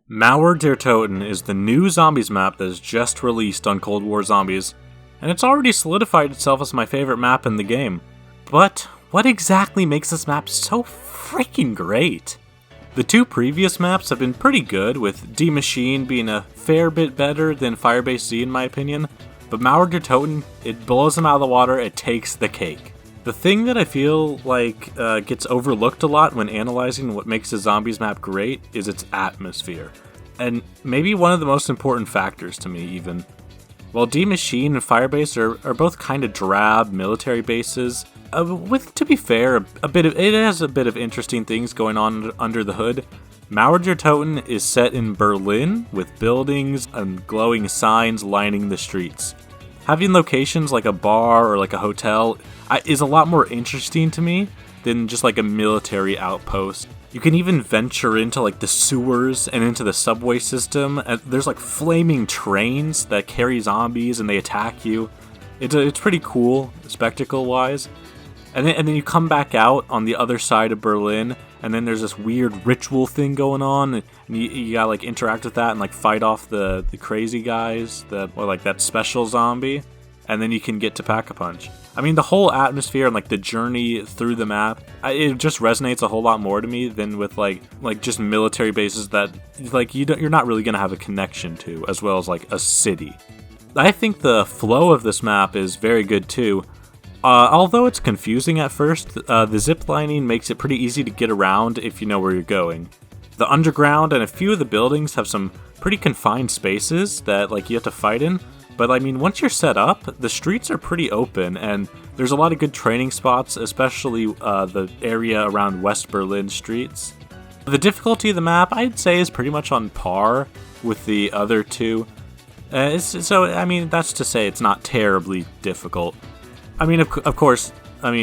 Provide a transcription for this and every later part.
Mauer der Toten is the new zombies map that is just released on Cold War Zombies, and it's already solidified itself as my favorite map in the game. But what exactly makes this map so freaking great? The two previous maps have been pretty good, with D Machine being a fair bit better than Firebase Z in my opinion, but Mauer der Toten, it blows them out of the water, it takes the cake. The thing that I feel like gets overlooked a lot when analyzing what makes a zombies map great is its atmosphere, and maybe one of the most important factors to me even. While D Machine and Firebase are both kind of drab military bases, with, to be fair, it has a bit of interesting things going on under the hood. Mauer der Toten is set in Berlin with buildings and glowing signs lining the streets. Having locations like a bar or like a hotel is a lot more interesting to me than just like a military outpost. You can even venture into like the sewers and into the subway system. There's like flaming trains that carry zombies and they attack you. It's pretty cool, spectacle-wise. And then you come back out on the other side of Berlin, and then there's this weird ritual thing going on, and you gotta like interact with that and like fight off the crazy guys, or like that special zombie, and then you can get to Pack-a-Punch. I mean, the whole atmosphere and like the journey through the map, it just resonates a whole lot more to me than with like just military bases that like you're not really gonna have a connection to, as well as like a city. I think the flow of this map is very good too. Although it's confusing at first, the ziplining makes it pretty easy to get around if you know where you're going. The underground and a few of the buildings have some pretty confined spaces that like you have to fight in, but I mean, once you're set up, the streets are pretty open, and there's a lot of good training spots, especially the area around West Berlin streets. The difficulty of the map, I'd say, is pretty much on par with the other two. So, I mean, that's to say it's not terribly difficult. I mean, of course,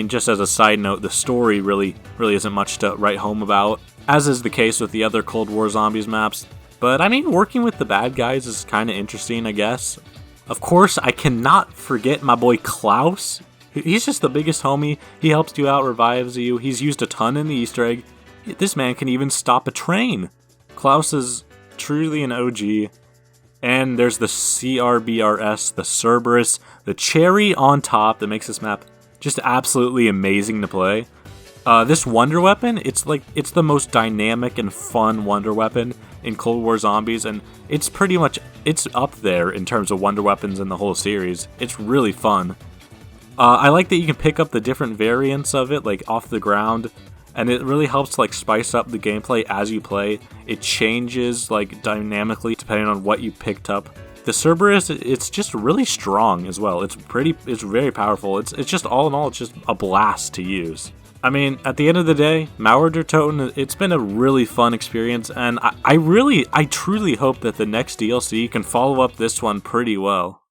just as a side note, the story really isn't much to write home about, as is the case with the other Cold War Zombies maps. But I mean, working with the bad guys is kind of interesting, I guess. Of course, I cannot forget my boy Klaus. He's just the biggest homie. He helps you out, revives you. He's used a ton in the Easter egg. This man can even stop a train. Klaus is truly an OG. And there's the CRBRS, the Cerberus, the cherry on top that makes this map just absolutely amazing to play. This wonder weapon, it's the most dynamic and fun wonder weapon in Cold War Zombies, and it's up there in terms of wonder weapons in the whole series. It's really fun. I like that you can pick up the different variants of it, like off the ground, and it really helps to like spice up the gameplay as you play. It changes like dynamically depending on what you picked up. The Cerberus, it's just really strong as well. It's very powerful. It's just all in all, it's just a blast to use. I mean, at the end of the day, Mauer der Toten, it's been a really fun experience, and I truly hope that the next DLC can follow up this one pretty well.